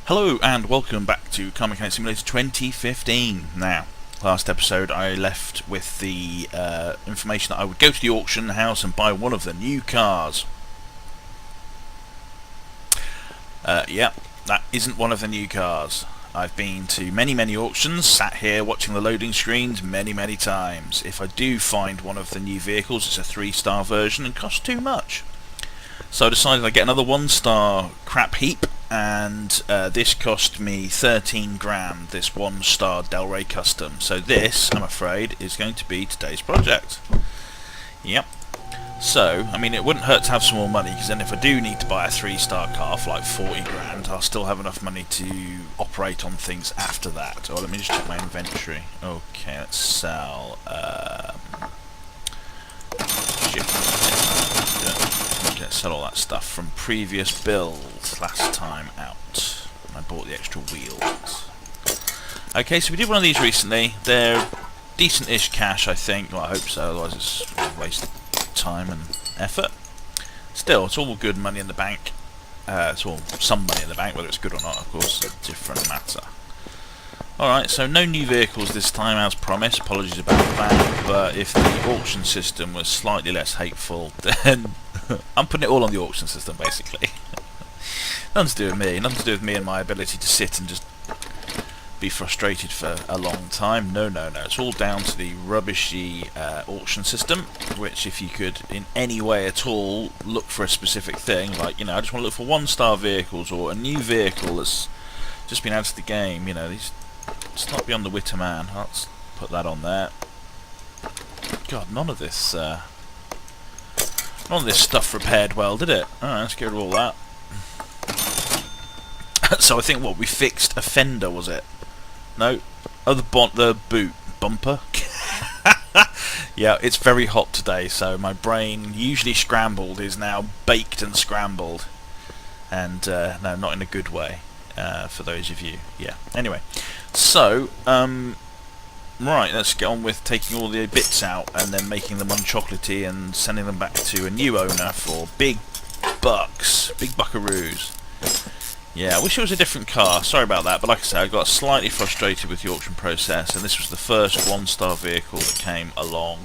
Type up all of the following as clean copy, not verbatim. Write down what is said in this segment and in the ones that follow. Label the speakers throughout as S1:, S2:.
S1: Hello and welcome back to Car Mechanic Simulator 2015. Now, last episode I left with the information that I would go to the auction house and buy one of the new cars. Yeah, that isn't one of the new cars. I've been to many auctions, sat here watching the loading screens many times. If I do find one of the new vehicles, it's a 3-star version and costs too much. So I decided I'd get another 1-star crap heap, and this cost me 13 grand, this 1-star Delray Custom. So this, I'm afraid, is going to be today's project. Yep. So, I mean, it wouldn't hurt to have some more money, because then if I do need to buy a 3-star car for like 40 grand, I'll still have enough money to operate on things after that. Oh, let me just check my inventory. Okay, let's sell... Let's sell all that stuff from previous builds last time out. I bought the extra wheels. Okay, so we did one of these recently. They're decent-ish cash, I think. Well, I hope so, otherwise it's a waste of time and effort. Still, it's all good money in the bank. It's all some money in the bank, whether it's good or not, of course, a different matter. Alright, so no new vehicles this time as promised, apologies about that, but if the auction system was slightly less hateful, then I'm putting it all on the auction system, basically. Nothing to do with me, nothing to do with me and my ability to sit and just be frustrated for a long time. No, it's all down to the rubbishy auction system, which if you could in any way at all look for a specific thing, like, you know, I just want to look for 1-star vehicles or a new vehicle that's just been added to the game, you know, these... It's not beyond the wit of man. Let's put that on there. God, none of this stuff repaired well, did it? Alright, let's get rid of all that. So I think what we fixed a fender, was it? No. Oh, the boot bumper. Yeah, it's very hot today, so my brain, usually scrambled, is now baked and scrambled, and no, not in a good way. For those of you, yeah. Anyway, so right, let's get on with taking all the bits out and then making them unchocolatey and sending them back to a new owner for big bucks, big buckaroos. Yeah, I wish it was a different car. Sorry about that, but like I said, I got slightly frustrated with the auction process, and this was the first 1-star vehicle that came along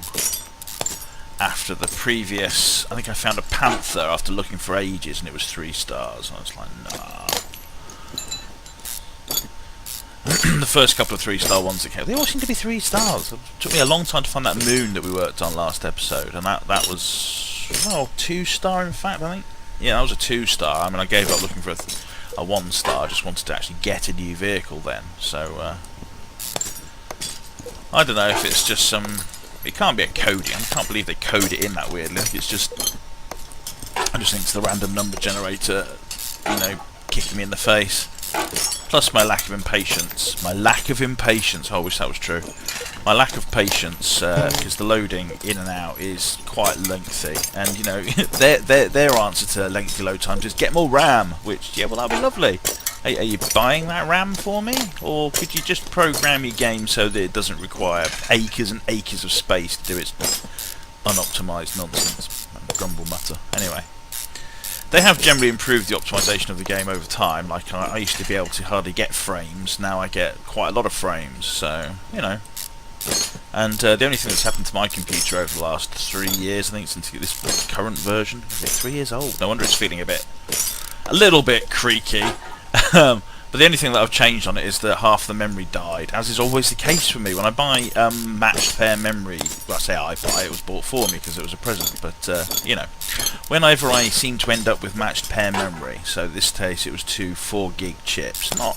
S1: after the previous. I think I found a Panther after looking for ages, and it was 3 stars. And I was like, nah. The first couple of 3-star ones that came, they all seem to be 3 stars. It took me a long time to find that moon that we worked on last episode, and that was, well, 2-star in fact, I think. Yeah, that was a 2-star. I mean, I gave up looking for a 1-star. I just wanted to actually get a new vehicle then. So, I don't know if it's just some... It can't be a coding. I can't believe they code it in that weirdly. It's just... I just think it's the random number generator, you know, kicking me in the face. Plus my lack of impatience. I wish that was true. My lack of patience, because the loading in and out is quite lengthy. And, you know, their answer to lengthy load times is get more RAM, which, yeah, well, that'd be lovely. Are you buying that RAM for me? Or could you just program your game so that it doesn't require acres and acres of space to do its unoptimized nonsense? Grumble mutter. Anyway. They have generally improved the optimization of the game over time. Like, I used to be able to hardly get frames, now I get quite a lot of frames, so, you know. And the only thing that's happened to my computer over the last 3 years, I think since this current version, is it 3 years old? No wonder it's feeling a little bit creaky. But the only thing that I've changed on it is that half the memory died, as is always the case for me. When I buy matched pair memory, well, I say I buy, it was bought for me because it was a present, but, you know, whenever I seem to end up with matched pair memory, so in this case it was 2 4-gig chips, not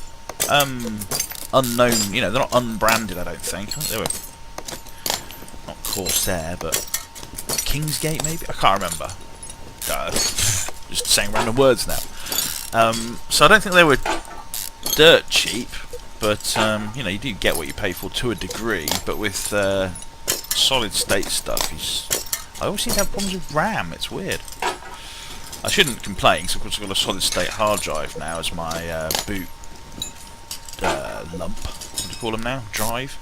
S1: unknown, you know, they're not unbranded, I don't think. They were not Corsair, but Kingsgate maybe? I can't remember. Just saying random words now. So I don't think they were dirt cheap, but you know, you do get what you pay for to a degree. But with solid state stuff, I always seem to have problems with RAM. It's weird. I shouldn't complain, because of course I've got a solid state hard drive now as my boot lump. What do you call them now? Drive.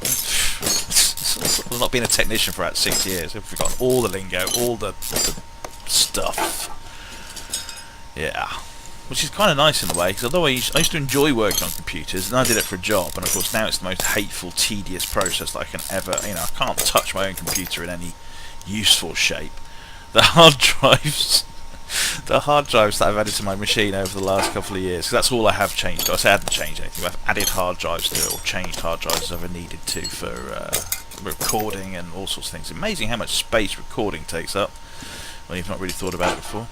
S1: I've not been a technician for about 6 years. I've forgotten all the lingo, all the stuff. Yeah. which is kind of nice in a way, because although I used to enjoy working on computers, and I did it for a job, and of course now it's the most hateful, tedious process that I can ever, you know, I can't touch my own computer in any useful shape. The hard drives, the hard drives that I've added to my machine over the last couple of years, because that's all I have changed. I say I hadn't changed anything, but I've added hard drives to it, or changed hard drives as I've needed to for recording and all sorts of things. It's amazing how much space recording takes up. Well, you've not really thought about it before.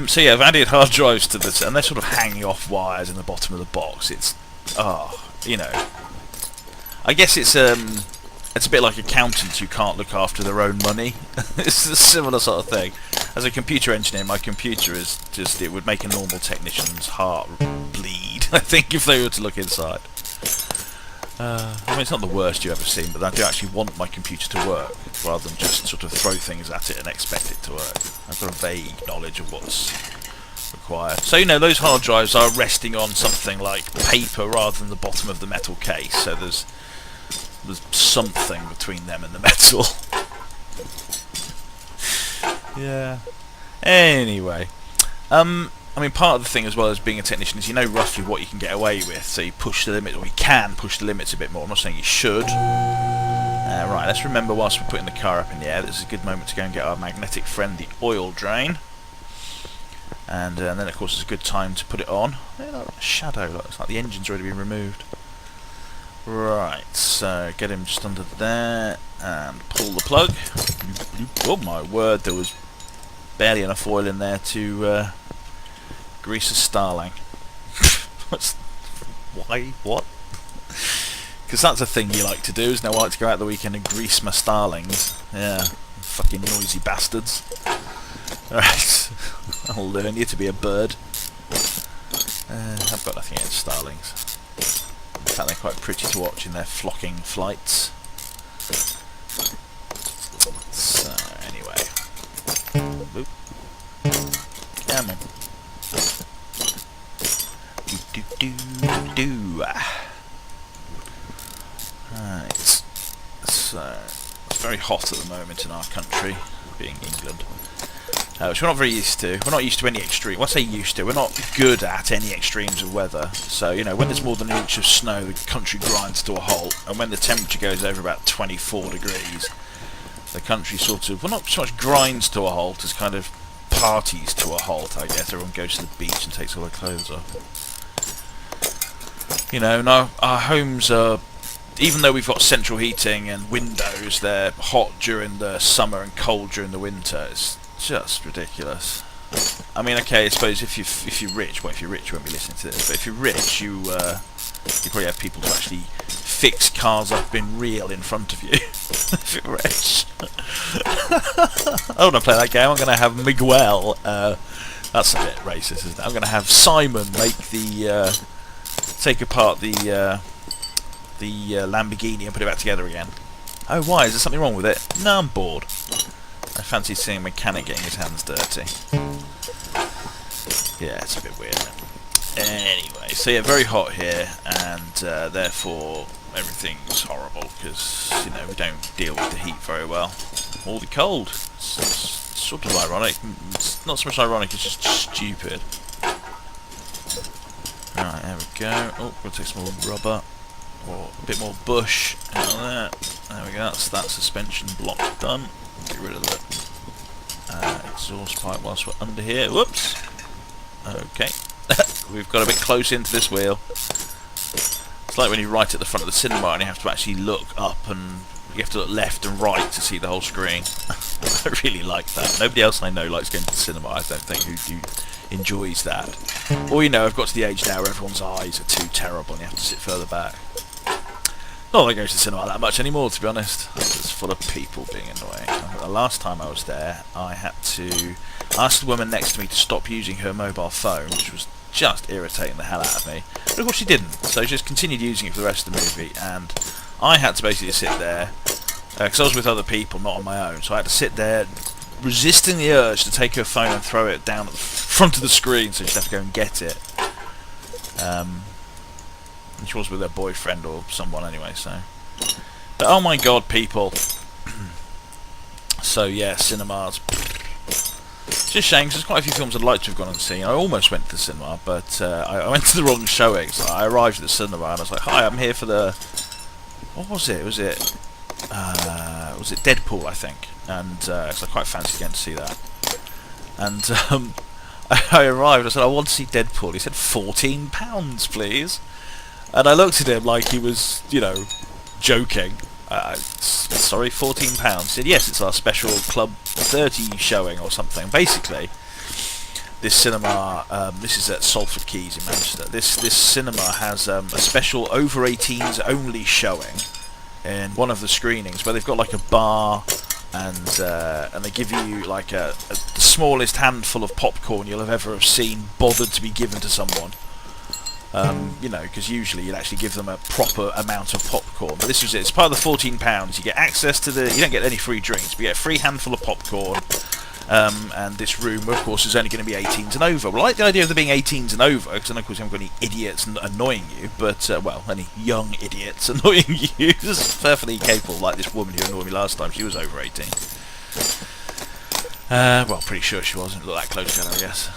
S1: So yeah, I've added hard drives to this, and they're sort of hanging off wires in the bottom of the box. It's, you know, I guess it's a bit like accountants who can't look after their own money. It's a similar sort of thing. As a computer engineer, my computer is just, it would make a normal technician's heart bleed, I think, if they were to look inside. I mean, it's not the worst you've ever seen, but I do actually want my computer to work, rather than just sort of throw things at it and expect it to work. I've got a vague knowledge of what's required. So, you know, those hard drives are resting on something like paper rather than the bottom of the metal case, so there's something between them and the metal. Yeah. Anyway. I mean, part of the thing as well as being a technician is you know roughly what you can get away with, so you push the limit, or you can push the limits a bit more. I'm not saying you should. Right, let's remember whilst we're putting the car up in the air, this is a good moment to go and get our magnetic friend, the oil drain. And then, of course, it's a good time to put it on. A shadow, looks like the engine's already been removed. Right, so get him just under there, and pull the plug. Oh my word, there was barely enough oil in there to grease a starling. Why? What? Because that's a thing you like to do, isn't it? I like to go out the weekend and grease my starlings. Yeah, fucking noisy bastards. Alright, I'll learn you to be a bird. I've got nothing against starlings. In fact, they're quite pretty to watch in their flocking flights. So, anyway. Boop. Come on. Do. Right. So, it's very hot at the moment in our country, being England. Which we're not very used to. We're not used to any extreme. Well, I say used to. We're not good at any extremes of weather. So, you know, when there's more than an inch of snow, the country grinds to a halt. And when the temperature goes over about 24 degrees, the country sort of, well, not so much grinds to a halt as kind of parties to a halt, I guess. Everyone goes to the beach and takes all their clothes off. You know, now our homes are, even though we've got central heating and windows, they're hot during the summer and cold during the winter. It's just ridiculous. I mean, okay, I suppose if you're rich, well, if you're rich, you won't be listening to this. But if you're rich, you probably have people to actually fix cars up in real in front of you. If you're rich, I don't want to play that game. I'm going to have Miguel. That's a bit racist, isn't it? I'm going to have Simon make the take apart the Lamborghini and put it back together again. Oh, why? Is there something wrong with it? No, I'm bored. I fancy seeing a mechanic getting his hands dirty. Yeah, it's a bit weird. Anyway, so yeah, very hot here, and therefore everything's horrible because, you know, we don't deal with the heat very well. Or the cold. It's sort of ironic. It's not so much ironic, it's just stupid. Right, there we go. Oh, we'll take some more rubber. Or a bit more bush out of that. There we go, that's that suspension block done. Get rid of the exhaust pipe whilst we're under here. Whoops! Okay. We've got a bit close into this wheel. It's like when you're right at the front of the cinema and you have to actually look up and you have to look left and right to see the whole screen. I really like that. Nobody else I know likes going to the cinema, I don't think, who enjoys that. Or, you know, I've got to the age now where everyone's eyes are too terrible and you have to sit further back. Not that I go to the cinema that much anymore, to be honest. It's full of people being annoying. The last time I was there, I had to ask the woman next to me to stop using her mobile phone, which was just irritating the hell out of me. But of course she didn't, so she just continued using it for the rest of the movie, and I had to basically sit there, because I was with other people, not on my own, so I had to sit there resisting the urge to take her phone and throw it down at the front of the screen, so she'd have to go and get it. And she was with her boyfriend or someone anyway, so. But oh my god, people. So yeah, cinemas. It's just a shame, 'cause there's quite a few films I'd like to have gone and seen. I almost went to the cinema, but I went to the wrong showing. So I arrived at the cinema and I was like, "Hi, I'm here for the..." What was it? Was it Deadpool, I think? And cause I quite fancied getting to see that. And I arrived. I said, "I want to see Deadpool." He said, £14, please. And I looked at him like he was, you know, joking. Sorry, £14. He said, "Yes, it's our special Club 30 showing or something." Basically, this cinema, this is at Salford Quays in Manchester. This cinema has a special over 18s only showing in one of the screenings where they've got like a bar and they give you like the smallest handful of popcorn you'll have ever have seen bothered to be given to someone. You know, because usually you'd actually give them a proper amount of popcorn. But this was it. It's part of the £14. You get access to the... You don't get any free drinks, but you get a free handful of popcorn. And this room, of course, is only going to be 18s and over. Well, I like the idea of there being 18s and over, because then, of course, you haven't got any idiots annoying you. But, well, any young idiots annoying you. Perfectly capable, like this woman who annoyed me last time. She was over 18. Well, pretty sure she wasn't. Look that close to her, I guess.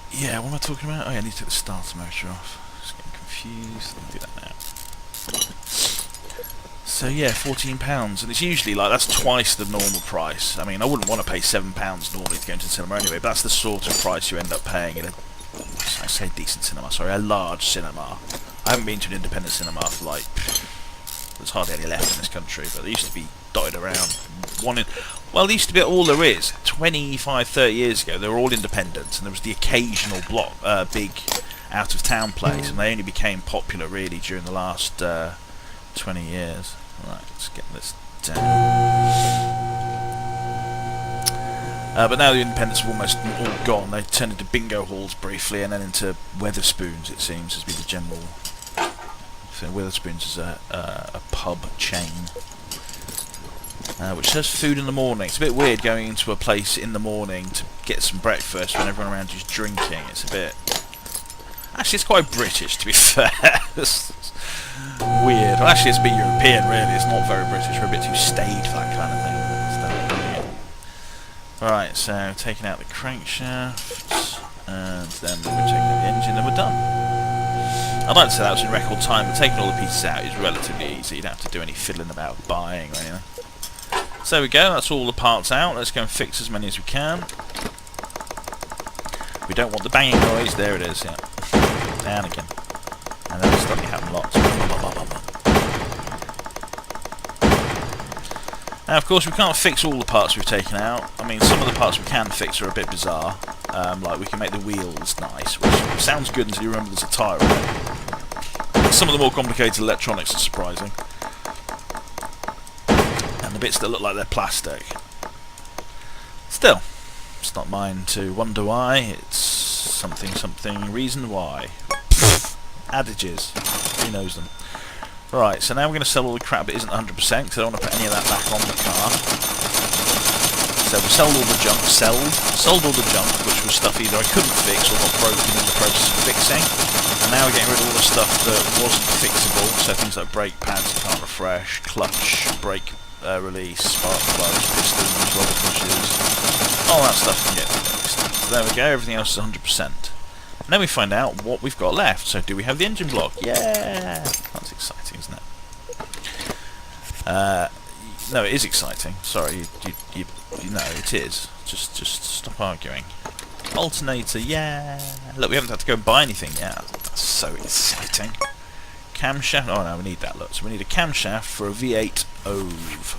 S1: Yeah, what am I talking about? Oh yeah, I need to take the starter motor off. Just getting confused. Let me do that now. So yeah, £14, and it's usually like that's twice the normal price. I mean, I wouldn't want to pay £7 normally to go into the cinema anyway, but that's the sort of price you end up paying in I say decent cinema, sorry, a large cinema. I haven't been to an independent cinema for like... There's hardly any left in this country, but they used to be dotted around. Well, they used to be all there is. 25, 30 years ago, they were all independent, and there was the occasional big out-of-town place, and they only became popular really during the last 20 years. Right, let's get this down. But now the independents are almost all gone. They turned into bingo halls briefly, and then into Wetherspoons, it seems, has been the general... So Wetherspoons is a pub chain, which says food in the morning. It's a bit weird going into a place in the morning to get some breakfast when everyone around you is drinking. It's a bit... Actually, it's quite British, to be fair. It's weird. Well, actually, it's a bit European, really. It's not very British. We're a bit too staid for that kind of thing. Alright, so taking out the crankshaft, and then we're taking out the engine, and we're done. I'd like to say that was in record time, but taking all the pieces out is relatively easy. You don't have to do any fiddling about buying or anything. So there we go, that's all the parts out. Let's go and fix as many as we can. We don't want the banging noise. There it is, yeah. Down again. And then stuff you happen lots. Now, of course, we can't fix all the parts we've taken out. I mean, some of the parts we can fix are a bit bizarre. Like, we can make the wheels nice, which sounds good until you remember there's a tyre on it. Some of the more complicated electronics are surprising. And the bits that look like they're plastic. Still, it's not mine to wonder why. It's something reason why. Adages. Who knows them? Right, so now we're going to sell all the crap that isn't 100% because I don't want to put any of that back on the car. So we sold all the junk, sold all the junk, which was stuff either I couldn't fix or got broken in the process of fixing. And now we're getting rid of all the stuff that wasn't fixable, so things like brake pads you can't refresh, clutch, brake release, spark plugs, pistons, rubber bushes, all that stuff can get fixed. So there we go, everything else is 100%. And then we find out what we've got left. So do we have the engine block? Yeah! That's exciting, isn't it? No, it is exciting. Sorry, you know, it is. Just stop arguing. Alternator, yeah! Look, we haven't had to go and buy anything yet. That's so exciting. Camshaft, oh no, we need that, look. So we need a camshaft for a V8 OVE.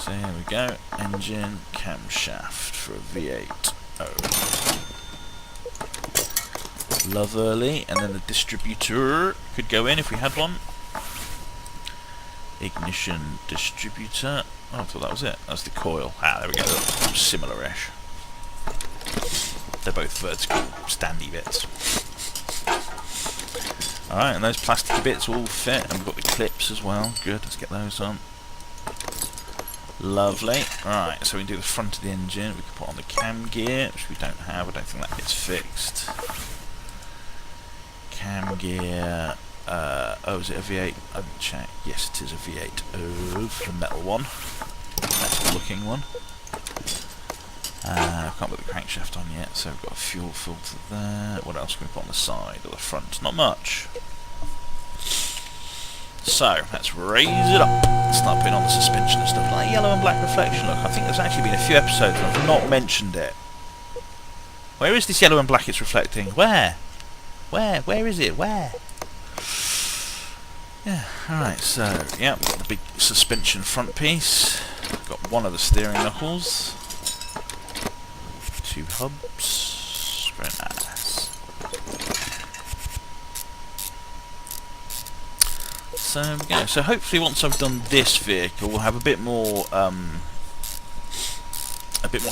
S1: So here we go. Engine, camshaft for a V8 OVE. Lovely, and then the distributor could go in if we had one. Ignition distributor. Oh, I thought that was it. That's the coil. Ah, there we go. Similar-ish. They're both vertical, standy bits. Alright, and those plastic bits all fit, and we've got the clips as well. Good, let's get those on. Lovely. Alright, so we can do the front of the engine. We can put on the cam gear, which we don't have. I don't think that gets fixed. Cam gear. Oh, is it a V8? I haven't checked. Yes, it is a V8 OVE, the metal one. Metal looking one. I can't put the crankshaft on yet, so we've got a fuel filter there. What else can we put on the side or the front? Not much. So, let's raise it up. Start putting on the suspension and stuff. Like yellow and black reflection, look. I think there's actually been a few episodes where I've not mentioned it. Where is this yellow and black it's reflecting? Where? Where is it? Where? Yeah, alright, so, yeah, got the big suspension front piece. Got one of the steering knuckles. 2 hubs. Very nice. So, yeah, so hopefully once I've done this vehicle, we'll have a bit more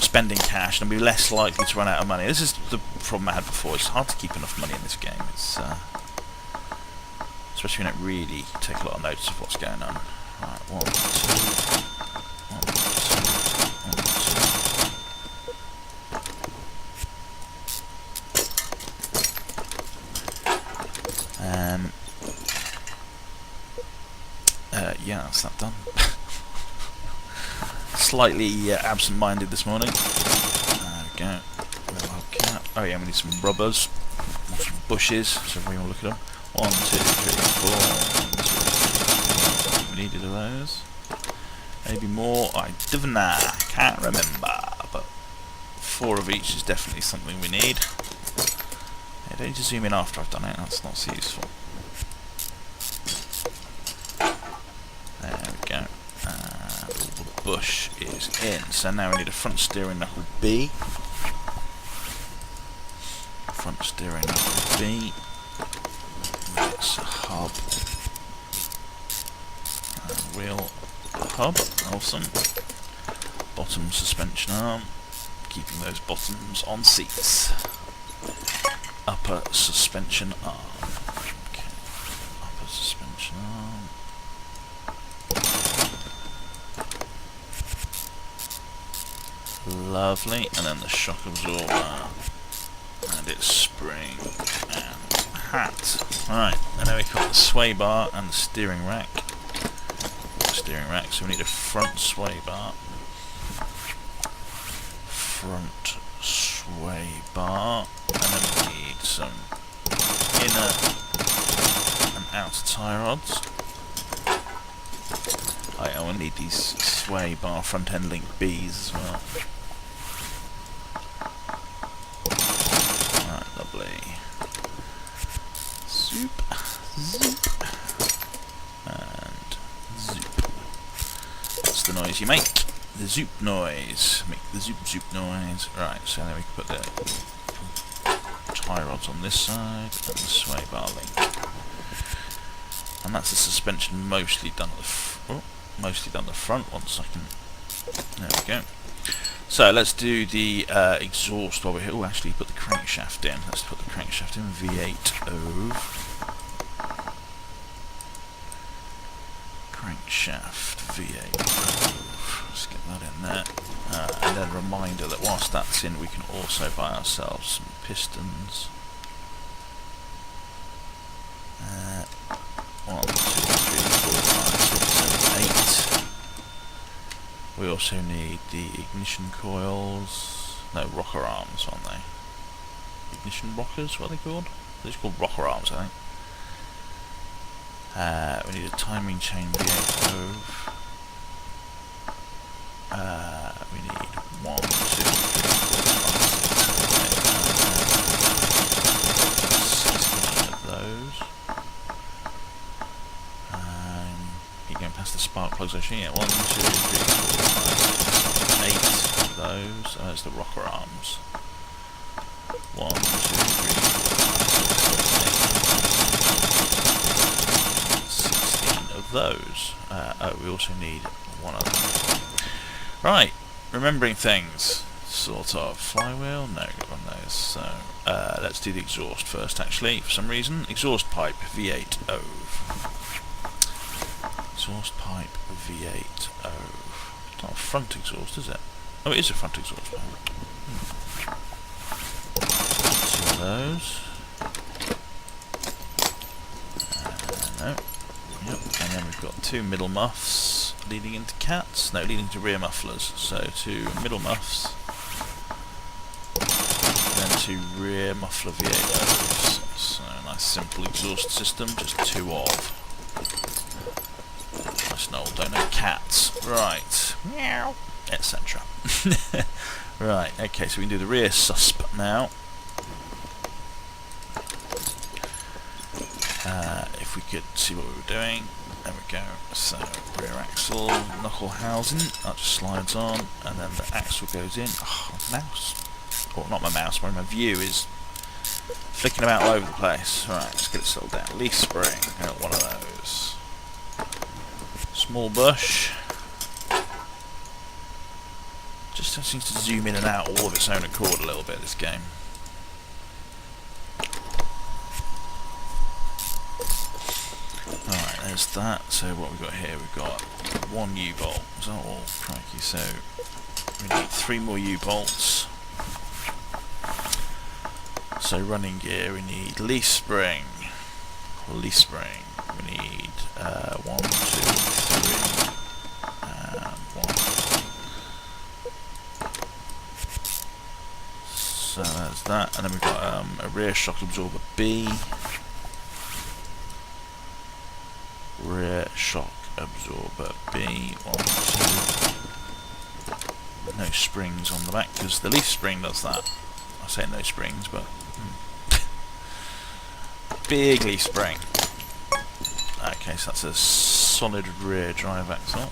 S1: spending cash and be less likely to run out of money. This is the problem I had before. It's hard to keep enough money in this game. It's especially when you don't really take a lot of notice of what's going on. Right, 1, 2, 1, 2, 1, 2. Yeah, that's that done. Slightly absent-minded this morning. There we go. Oh yeah, we need some rubbers, some bushes, so we want to look at them. 1, 2, 3, 4. 1, 2, 3, 4. We needed of those. Maybe more. I don't know. Can't remember. But 4 of each is definitely something we need. I don't need to zoom in after I've done it. That's not so useful. There we go. And all the bush is in. So now we need a front steering knuckle B. Front steering knuckle B. It's a hub. Wheel hub. Awesome. Bottom suspension arm. Keeping those bottoms on seats. Upper suspension arm. Okay. Upper suspension arm. Lovely, and then the shock absorber, and its spring and hat. Right, and then we've got the sway bar and the steering rack. So we need a front sway bar. Front sway bar, and then we need some inner and outer tie rods. I will need these sway bar front end link Bs as well. Alright, lovely. Zoop, zoop, and zoop. That's the noise you make. The zoop noise. Make the zoop zoop noise. Right, so then we can put the tie rods on this side and the sway bar link. And that's the suspension mostly done at the front. 1 second. There we go. So let's do the exhaust while we're here. Oh, actually put the crankshaft in. Let's put the crankshaft in. V8 OVE. Crankshaft V8 OVE. Let's get that in there. And then a reminder that whilst that's in, we can also buy ourselves some pistons. 1, 2, 3, 4, 5, 6, 7, 8. We also need the ignition coils. No, rocker arms, aren't they? Ignition rockers, what are they called? They're just called rocker arms, I think. We need a timing chain V8 OVE. We need 1, 2, 3, 4, 5, 6, 7, 8, 16 of those. Keep going past the spark plugs actually. Yeah, 1, 2, 3, 4, 5, 6, 7, 8 of those. There's the rocker arms. 1, 2, 3, 4, 5, 6, 7, 8, 16 of those. Oh, we also need 1 of them. Right, remembering things. Sort of. Flywheel? No, got one of those. So, let's do the exhaust first actually, for some reason. Exhaust pipe V8 OVE. Exhaust pipe V8 OVE. It's not a front exhaust, is it? Oh, it is a front exhaust pipe. 2 of those. No. Yep. And then we've got 2 middle muffs leading into cats. No, leading to rear mufflers. So 2 middle muffs 2 rear muffler V8s. So nice simple exhaust system, just 2 of. Nice and old, don't know cats. Right. Meow. Etc. Right, okay, so we can do the rear susp now. If we could see what we were doing. There we go. So, rear axle, knuckle housing, that just slides on, and then the axle goes in. Oh, mouse. Or not my mouse, my view is flicking about all over the place. Right, let's get it settled down. Leaf spring, got one of those. Small bush. Just seems to zoom in and out all of its own accord a little bit, this game. Alright, there's that. So what we've got here, we've got 1 U-bolt. Is that all? Crikey. So we need 3 more U-bolts. So running gear, we need leaf spring. Leaf spring. We need 1, 2, 3, and 1. So that's that, and then we've got a rear shock absorber B. Rear shock absorber B. 1, 2. No springs on the back because the leaf spring does that. I say no springs, but big leaf spring. Okay, so that's a solid rear drive axle.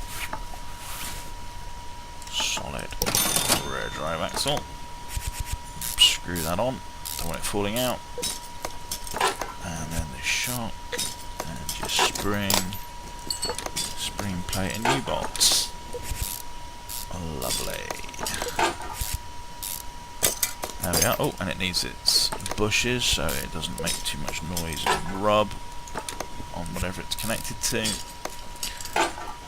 S1: Solid rear drive axle. Screw that on. Don't want it falling out. And then the shock. And your spring plate and U-bolts. Lovely. There we are. Oh, and it needs its bushes so it doesn't make too much noise and rub on whatever it's connected to.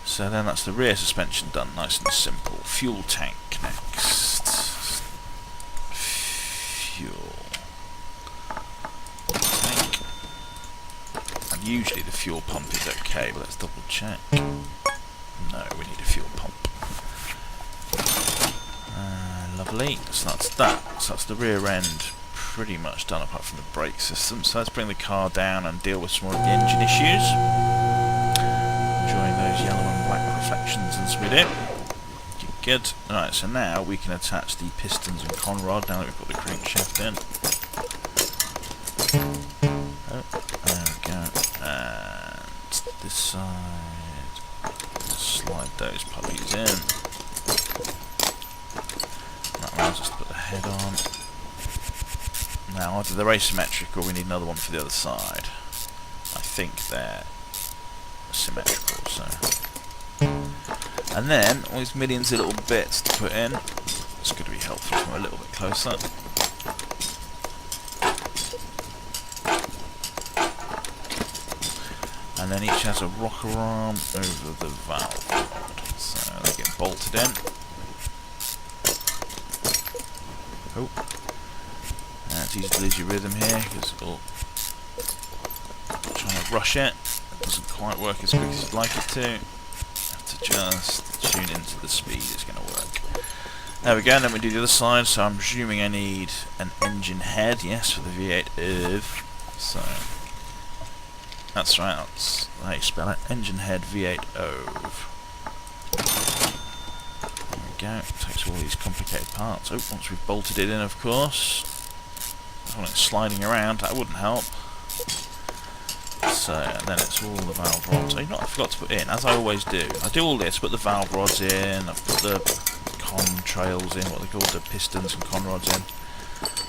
S1: So then that's the rear suspension done, nice and simple. Fuel tank next. Fuel tank. And usually the fuel pump is okay, but let's double check. No, we need a fuel pump. Lovely. So that's that. So that's the rear end pretty much done apart from the brake system. So let's bring the car down and deal with some more of the engine issues. Enjoying those yellow and black reflections as we do. Good. Alright, so now we can attach the pistons and conrod now that we've got the crankshaft in. Oh, there we go. And this side. Slide those puppies in. That allows us to put the head on. Now either they're asymmetric or we need another one for the other side. I think they're symmetrical, so. And then all these millions of little bits to put in. It's going to be helpful to come a little bit closer. And then each has a rocker arm over the valve rod. So they get bolted in. Oh. It's easy to lose your rhythm here because it'll trying to rush it. It doesn't quite work as quick as you'd like it to. You have to just tune into the speed it's going to work. There we go, and then we do the other side, so I'm presuming I need an engine head, yes, for the V8 ERV. So that's right, that's how you spell it. Engine head V8 ERV. There we go, it takes all these complicated parts. Oh, once we've bolted it in, of course. I don't want it sliding around, that wouldn't help. So, and then it's all the valve rods. Oh, you know what I forgot to put in, as I always do. I do all this, put the valve rods in, I've put the contrails in, what they call the pistons and conrods in.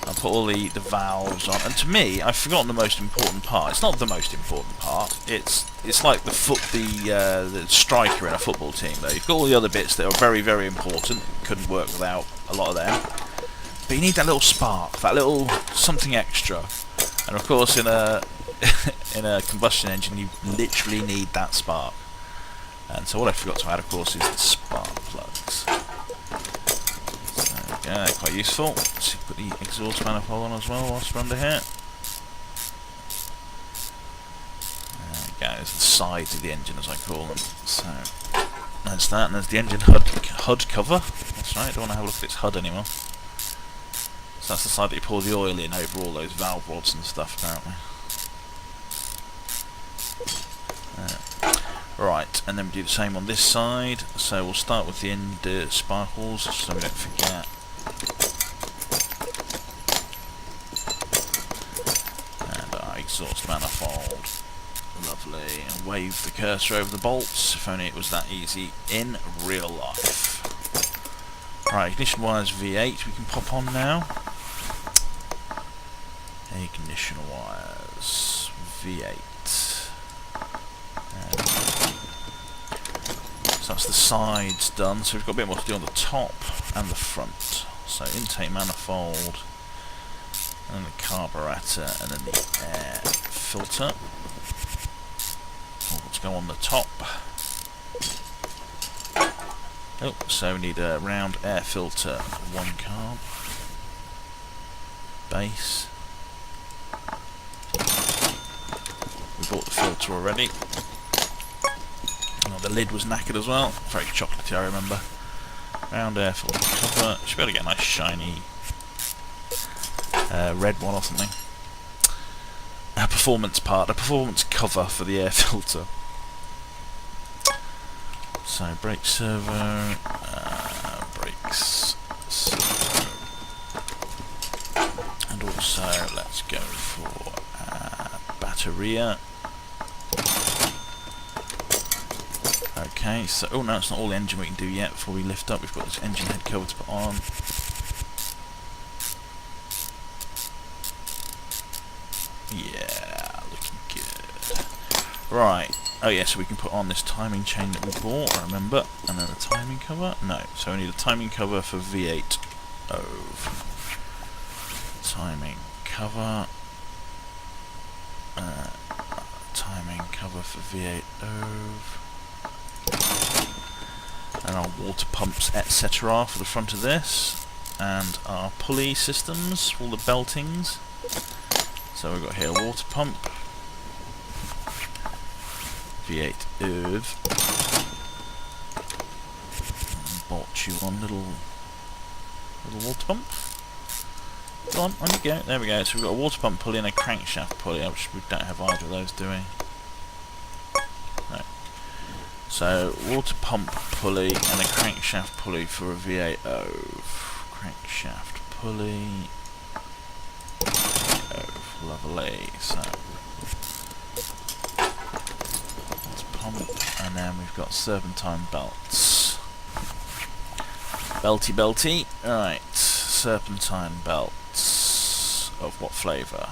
S1: I put all the valves on, and to me, I've forgotten the most important part. It's not the most important part. It's like the striker in a football team. Though you've got all the other bits that are very, very important. Couldn't work without a lot of them. But you need that little spark, that little something extra. And of course, in a in a combustion engine, you literally need that spark. And so what I forgot to add, of course, is the spark plugs. Yeah, quite useful. Let's put the exhaust manifold on as well whilst we're under here. There we go, there's the sides of the engine as I call them. So, there's that, and there's the engine HUD cover. That's right, I don't want to have a look at its HUD anymore. That's the side that you pour the oil in over all those valve rods and stuff, apparently. Right, and then we do the same on this side. So we'll start with the end sparkles, so we don't forget. And our exhaust manifold. Lovely. And wave the cursor over the bolts, if only it was that easy in real life. Right, ignition wires V8 we can pop on now. Ignition wires V8. And so that's the sides done, so we've got a bit more to do on the top and the front. So intake manifold, and then the carburetor, and then the air filter. Let's go on the top. Oh, so we need a round air filter, 1 carb, base. We bought the filter already. Oh, the lid was knackered as well, very chocolatey I remember. Round air filter cover, should be able to get a nice shiny red one or something. A performance cover for the air filter. So brake servo, brakes servo, and also let's go for batteria. Okay, so oh no, it's not all the engine we can do yet before we lift up. We've got this engine head cover to put on. Yeah, looking good. Right. Oh yeah, so we can put on this timing chain that we bought, I remember, and then a timing cover. No, so we need a timing cover for V8 OVE. Timing cover. Timing cover for V8 OVE. And our water pumps, etc. for the front of this. And our pulley systems, all the beltings. So we've got here a water pump. V8 OVE. Bought you one little water pump. Go on you go. There we go. So we've got a water pump pulley and a crankshaft pulley, which we don't have either of those, do we? No. So water pump pulley and a crankshaft pulley for a V8 OVE. Crankshaft pulley. OVE. Lovely. So and then we've got serpentine belts. Belty. Right, serpentine belts. Of what flavour?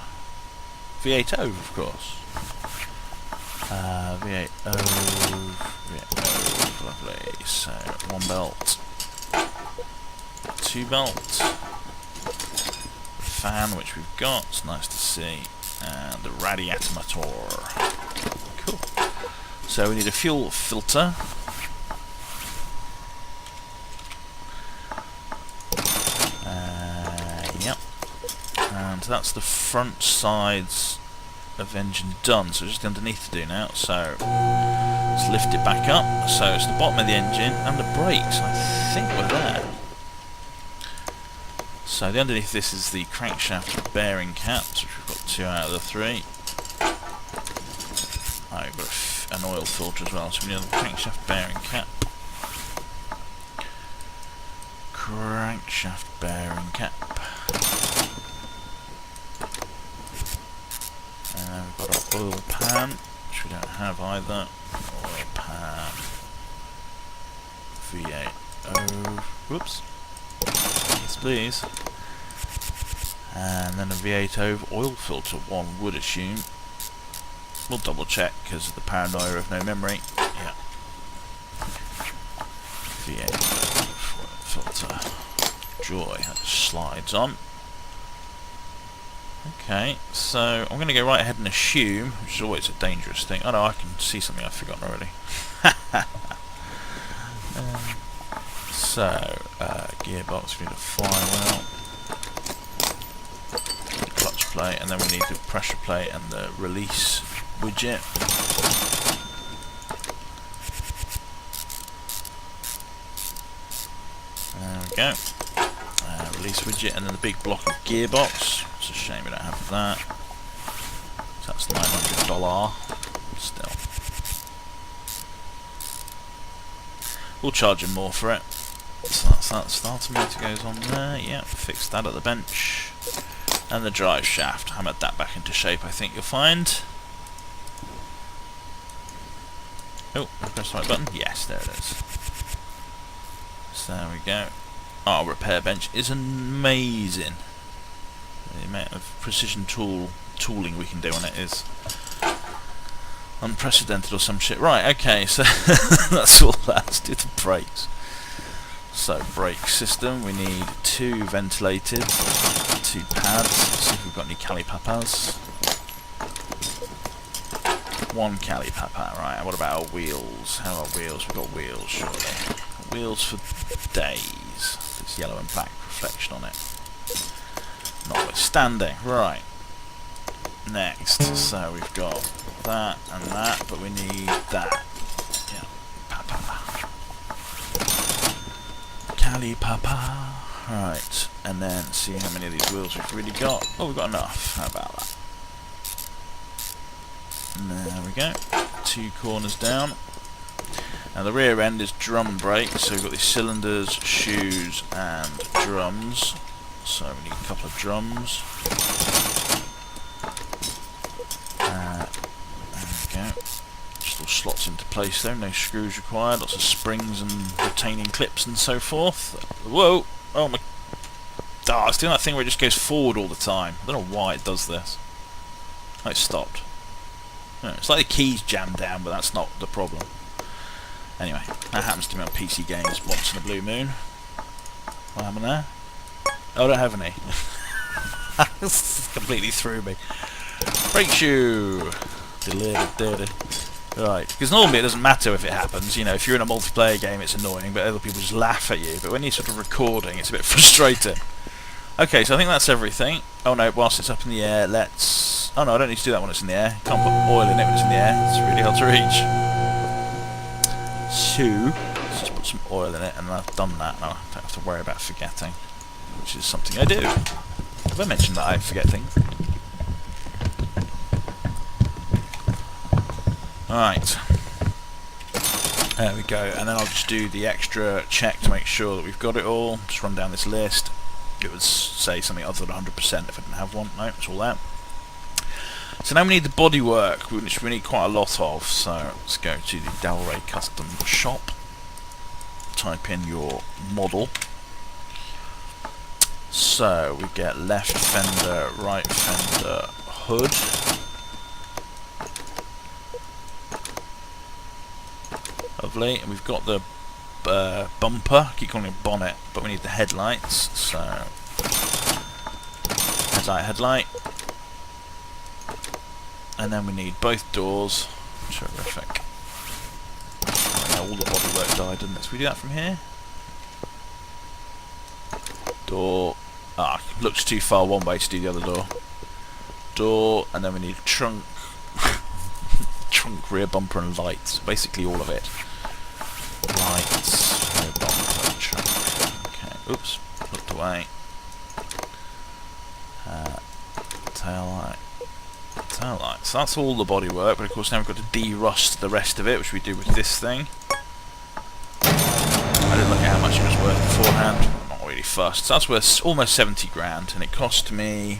S1: V8 OVE, of course. V8 OVE, lovely. So, 1 belt. 2 belt. The fan, which we've got, it's nice to see. And the radiator motor. Cool. So we need a fuel filter. Yep. And that's the front sides of engine done. So just underneath to do now. So let's lift it back up. So it's the bottom of the engine and the brakes. I think we're there. So the underneath this is the crankshaft bearing caps, which we've got 2 out of the 3. Oh, we've got an oil filter as well, so we need a crankshaft bearing cap. Crankshaft bearing cap. And we've got our oil pan, which we don't have either. Oil pan. V8 OVE. Whoops. Yes, please. And then a V8 OVE oil filter, one would assume. We'll double check because of the paranoia of no memory. Yeah. V8 filter. Joy, that slides on. Okay, so I'm going to go right ahead and assume, which is always a dangerous thing. Oh no, I can see something I've forgotten already. Gearbox, we need a flywheel. Clutch plate, and then we need the pressure plate and the release widget. There we go. release widget, and then the big block of gearbox. It's a shame we don't have that. So that's $900. Still, we'll charge him more for it. So that's that. Starter motor goes on there. Yep, fix that at the bench. And the drive shaft. Hammered that back into shape, I think you'll find. Oh, press the right button. Yes, there it is. So there we go. Our repair bench is amazing. The amount of precision tooling we can do on it is unprecedented or some shit. Right, okay, so that's all that. Let's do the brakes. So, brake system, we need 2 ventilated, 2 pads. Let's see if we've got any calipapas. 1 calipapa, right, and what about our wheels? How are our wheels? We've got wheels, surely. Wheels for days. This yellow and black reflection on it. Notwithstanding, right. Next, so we've got that and that, but we need that. Yeah, papa. Calipapa. Right, and then see how many of these wheels we've really got. Oh, we've got enough. How about that? There we go. 2 corners down. Now the rear end is drum brakes, so we've got these cylinders, shoes, and drums. So we need a couple of drums. There we go. Just all slots into place though, no screws required, lots of springs and retaining clips and so forth. Whoa! Oh my... it's doing that thing where it just goes forward all the time. I don't know why it does this. Oh, it stopped. No, it's like the keys jammed down, but that's not the problem. Anyway, that happens to me on PC games once in a blue moon. What happened there? Oh, I don't have any. This completely threw me. Brake shoe! Right, because normally it doesn't matter if it happens. You know, if you're in a multiplayer game it's annoying, but other people just laugh at you. But when you're sort of recording, it's a bit frustrating. Okay, so I think that's everything. Oh no, whilst it's up in the air, let's... Oh no, I don't need to do that when it's in the air. Can't put oil in it when it's in the air. It's really hard to reach. So, let's just put some oil in it, and I've done that, and I don't have to worry about forgetting, which is something I do. Have I mentioned that I forget things? Alright. There we go, and then I'll just do the extra check to make sure that we've got it all. Just run down this list. It would say something other than 100% if I didn't have one. No, it's all out. So now we need the bodywork, which we need quite a lot of. So let's go to the Dalray Custom Shop. Type in your model. So we get left fender, right fender, hood. Lovely. And we've got the bumper. I keep calling it bonnet, but we need the headlights. So headlight. And then we need both doors. Terrific. All the bodywork died, didn't it? So we do that from here. Door. Looks too far one way to do the other door. Door, and then we need trunk. Trunk, rear bumper, and lights. Basically all of it. Lights, rear bumper, trunk. Okay. Oops. Looked away. Tail light. So that's all the bodywork, but of course now we've got to de-rust the rest of it, which we do with this thing. I didn't look at how much it was worth beforehand. Not really fussed. So that's worth almost 70 grand, and it cost me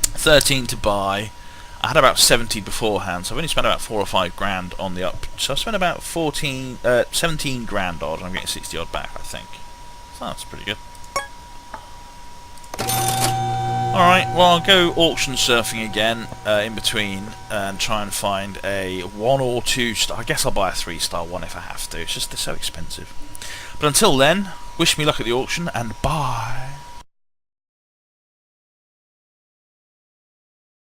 S1: 13 to buy. I had about 70 beforehand, so I've only spent about 4 or 5 grand on the up. So I've spent about 17 grand odd, and I'm getting 60 odd back, I think. So that's pretty good. Alright, well I'll go auction surfing again in between and try and find a 1 or 2 star. I guess I'll buy a 3-star one if I have to. It's just they're so expensive. But until then, wish me luck at the auction and bye.